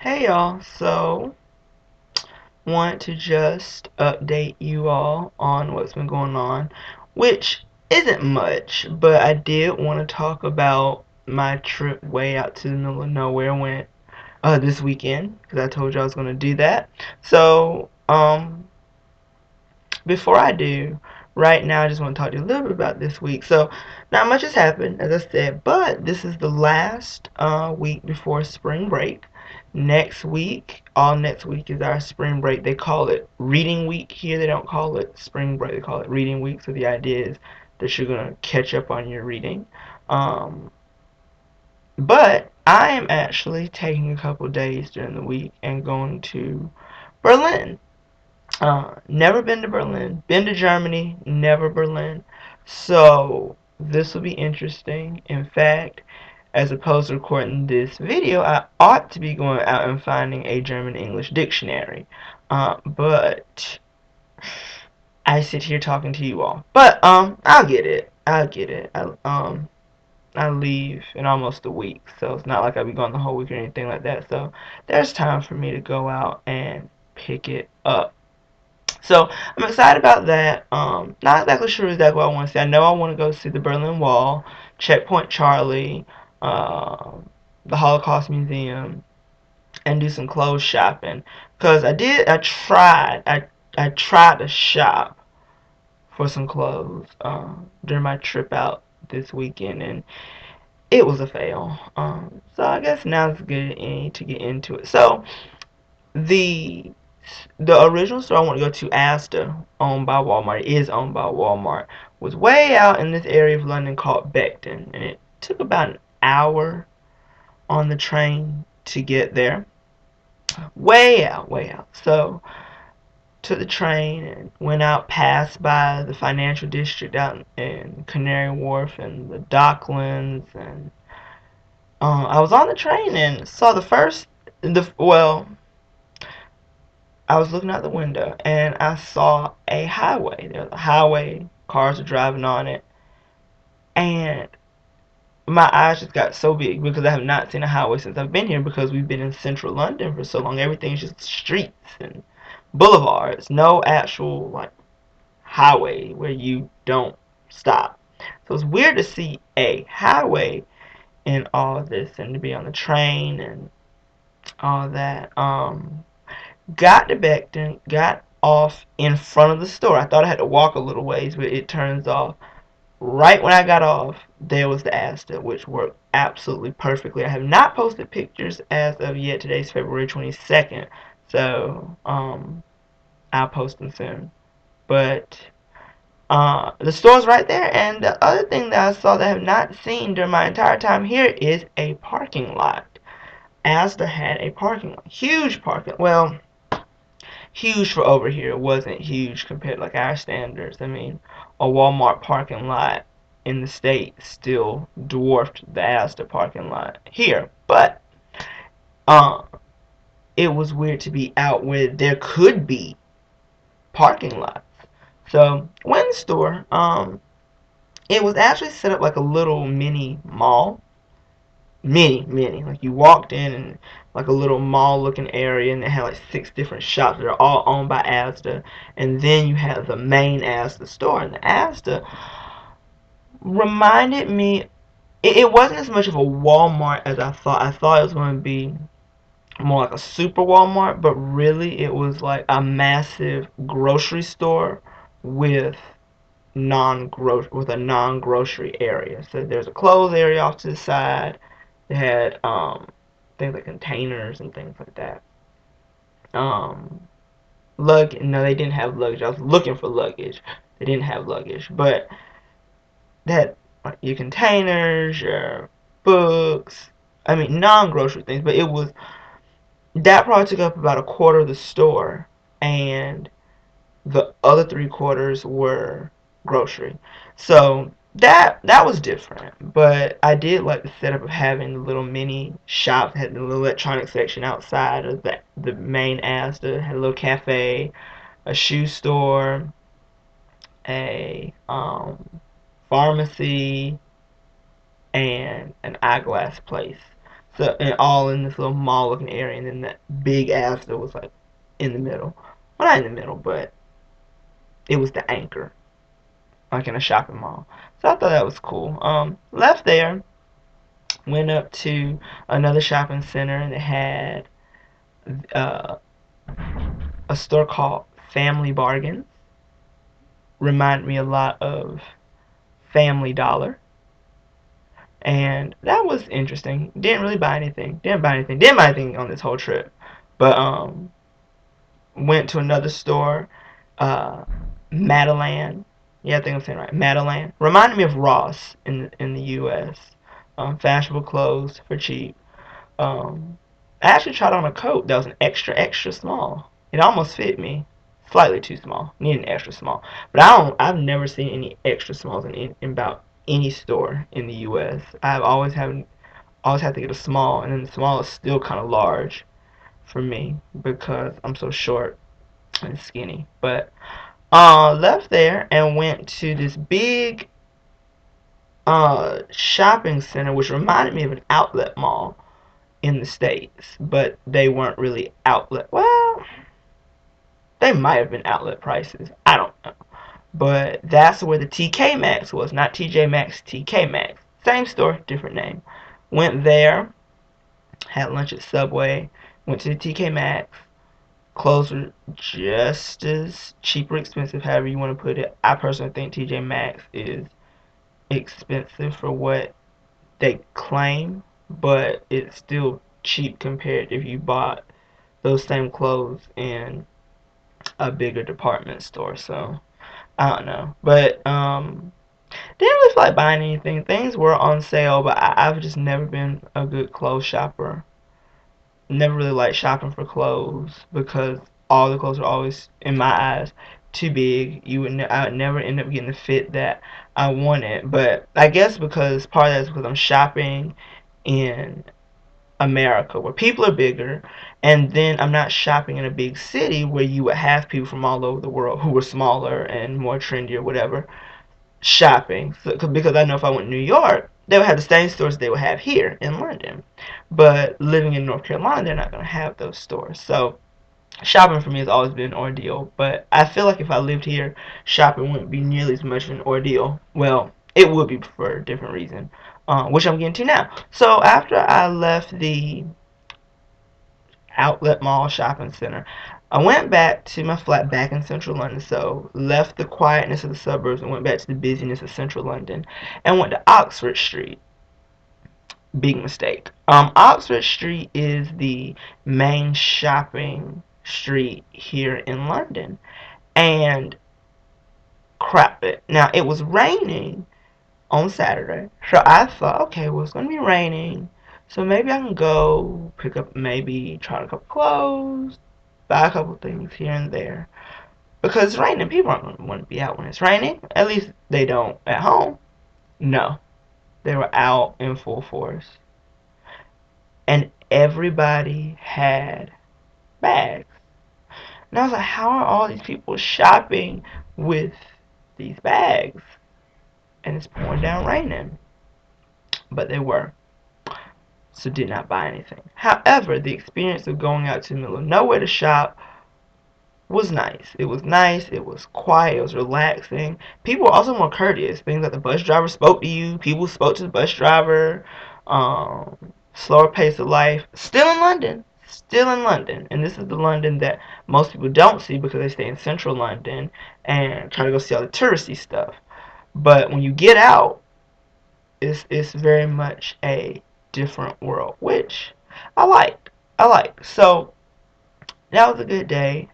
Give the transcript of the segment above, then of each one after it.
Hey y'all, so want to just update you all on what's been going on, which isn't much, but I did want to talk about my trip way out to the middle of nowhere when this weekend, because I told you I was going to do that. So, before I do, right now I just want to talk to you a little bit about this week. So, not much has happened, as I said, but this is the last week before spring break. Next week, all next week is our spring break. They call it reading week here. They don't call it spring break. They call it reading week. So the idea is that you're going to catch up on your reading. Um, but I am actually taking a couple days during the week and going to Berlin. Never been to Berlin. Been to Germany, never Berlin. So this will be interesting. In fact, as opposed to recording this video, I ought to be going out and finding a German English dictionary. But I sit here talking to you all. But I'll get it. I'll get it. I leave in almost a week, so it's not like I'll be gone the whole week or anything like that. So there's time for me to go out and pick it up. So I'm excited about that. Not exactly sure exactly what I want to see. I know I want to go see the Berlin Wall, Checkpoint Charlie, uh, the Holocaust Museum, and do some clothes shopping. Cause I tried to shop for some clothes during my trip out this weekend, and it was a fail. So I guess now's good to get into it. So the the original store I want to go to, Asda, owned by Walmart, is owned by Walmart, was way out in this area of London called Beckton, and it took about an hour on the train to get there. Way out, way out. So took the train and went out, passed by the financial district out in Canary Wharf and the Docklands, and I was on the train and saw I was looking out the window and I saw a highway. There was a highway, cars were driving on it, and my eyes just got so big because I have not seen a highway since I've been here because we've been in central London for so long. Everything's just streets and boulevards, no actual like highway where you don't stop. So it's weird to see a highway in all of this and to be on the train and all that. Got to Beckton, got off in front of the store. I thought I had to walk a little ways, but it turns off. Right when I got off, there was the Asda, which worked absolutely perfectly. I have not posted pictures as of yet. Today's February 22nd, so I'll post them soon. But the store's right there, and the other thing that I saw that I have not seen during my entire time here is a parking lot. Asda had a parking lot, huge parking. Well, huge for over here. It wasn't huge compared to like our standards. I mean, a Walmart parking lot in the States still dwarfed the Asda parking lot here. But uh, it was weird to be out where there could be parking lots. So went in the store. It was actually set up like a little mini mall. Mini. Like you walked in and like a little mall looking area and they had like 6 different shops that are all owned by Asda. And then you have the main Asda store. And the Asda reminded me, it wasn't as much of a Walmart as I thought. I thought it was going to be more like a super Walmart, but really it was like a massive grocery store with with a non-grocery area. So there's a clothes area off to the side. They had things like containers and things like that. Um, no, they didn't have luggage. I was looking for luggage. They didn't have luggage, but they had like, your containers, your books. I mean, non-grocery things, but it was that probably took up about a quarter of the store, and the other 3 quarters were grocery. So that was different. But I did like the setup of having the little mini shop, had the little electronic section outside of the main Asda, had a little cafe, a shoe store, a pharmacy, and an eyeglass place. So, and all in this little mall looking area, and then that big Asda was like in the middle. Well, not in the middle, but it was the anchor, like in a shopping mall. So I thought that was cool. Left there, went up to another shopping center, and it had uh, a store called Family Bargains. Reminded me a lot of Family Dollar. And that was interesting. Didn't really buy anything. Didn't buy anything. Didn't buy anything on this whole trip. But went to another store, uh, Madeline. Yeah, I think I'm saying it right. Madeline reminded me of Ross in the U.S. Fashionable clothes for cheap. I actually tried on a coat that was an extra small. It almost fit me, slightly too small. Need an extra small, but I don't. I've never seen any extra smalls in about any store in the U.S. I've always had to get a small, and then the small is still kind of large for me because I'm so short and skinny. But left there and went to this big shopping center, which reminded me of an outlet mall in the States, but they weren't really outlet. Well, they might have been outlet prices. I don't know. But that's where the TK Maxx was, not TJ Maxx, TK Maxx. Same store, different name. Went there, had lunch at Subway, went to the TK Maxx. Clothes were just as cheap or expensive, however you want to put it. I personally think TJ Maxx is expensive for what they claim, but it's still cheap compared if you bought those same clothes in a bigger department store. So I don't know, but didn't really feel like buying anything. Things were on sale, but I've just never been a good clothes shopper. Never really liked shopping for clothes because all the clothes are always, in my eyes, too big. I would never end up getting the fit that I wanted. But I guess because part of that is because I'm shopping in America where people are bigger, and then I'm not shopping in a big city where you would have people from all over the world who were smaller and more trendy or whatever shopping. So, because I know if I went to New York, they would have the same stores they would have here in London. But living in North Carolina, they're not going to have those stores. So shopping for me has always been an ordeal. But I feel like if I lived here, shopping wouldn't be nearly as much of an ordeal. Well, it would be for a different reason, which I'm getting to now. So after I left the outlet mall shopping center, I went back to my flat back in central London. So left the quietness of the suburbs and went back to the busyness of central London and went to Oxford Street. Big mistake. Oxford Street is the main shopping street here in London. And crap it. Now it was raining on Saturday. So I thought, okay, well it's gonna be raining. So maybe I can go pick up maybe try a couple clothes, buy a couple things here and there. Because it's raining, people aren't gonna want to be out when it's raining. At least they don't at home. No. They were out in full force. And everybody had bags. And I was like, how are all these people shopping with these bags? And it's pouring down raining. But they were. So did not buy anything. However, the experience of going out to the middle of nowhere to shop was nice. It was nice. It was quiet. It was relaxing. People were also more courteous. Things like the bus driver spoke to you. People spoke to the bus driver. Um, Slower pace of life. Still in London. Still in London. And this is the London that most people don't see because they stay in central London and try to go see all the touristy stuff. But when you get out, it's very much a different world, which I liked. I liked. So that was a good day.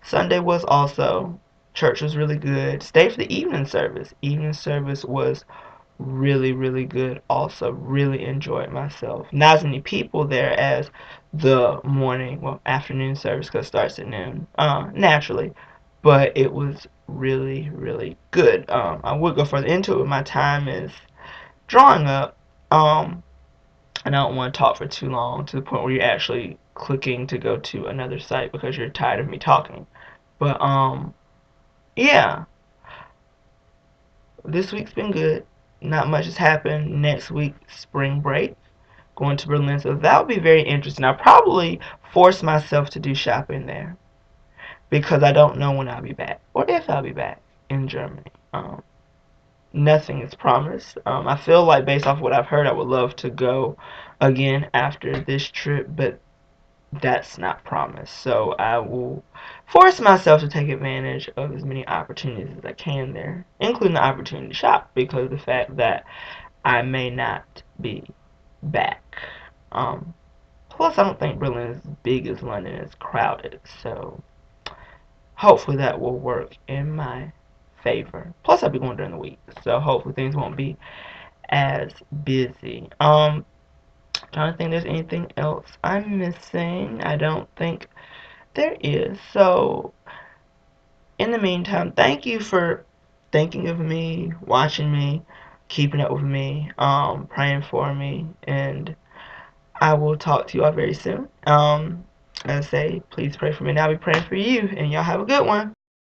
Sunday was also, church was really good. Stayed for the evening service. Evening service was really good. Also really enjoyed myself. Not as many people there as the morning, well, afternoon service because it starts at noon, naturally. But it was really good. I would go further into it, but my time is drawing up. And I don't want to talk for too long to the point where you're actually clicking to go to another site because you're tired of me talking. But yeah, this week's been good. Not much has happened. Next week, spring break. going to Berlin. So that would be very interesting. I'll probably force myself to do shopping there because I don't know when I'll be back or if I'll be back in Germany. Nothing is promised. I feel like based off what I've heard, I would love to go again after this trip, but that's not promised. So I will force myself to take advantage of as many opportunities as I can there, including the opportunity to shop because of the fact that I may not be back. Um, Plus, I don't think Berlin is as big as London. It's crowded, so hopefully that will work in my favor. Plus, I'll be going during the week, so hopefully things won't be as busy. Trying to think there's anything else I'm missing. I don't think there is. So, in the meantime, thank you for thinking of me, watching me, keeping up with me, praying for me, and I will talk to you all very soon. As I say, please pray for me, and I'll be praying for you, and y'all have a good one.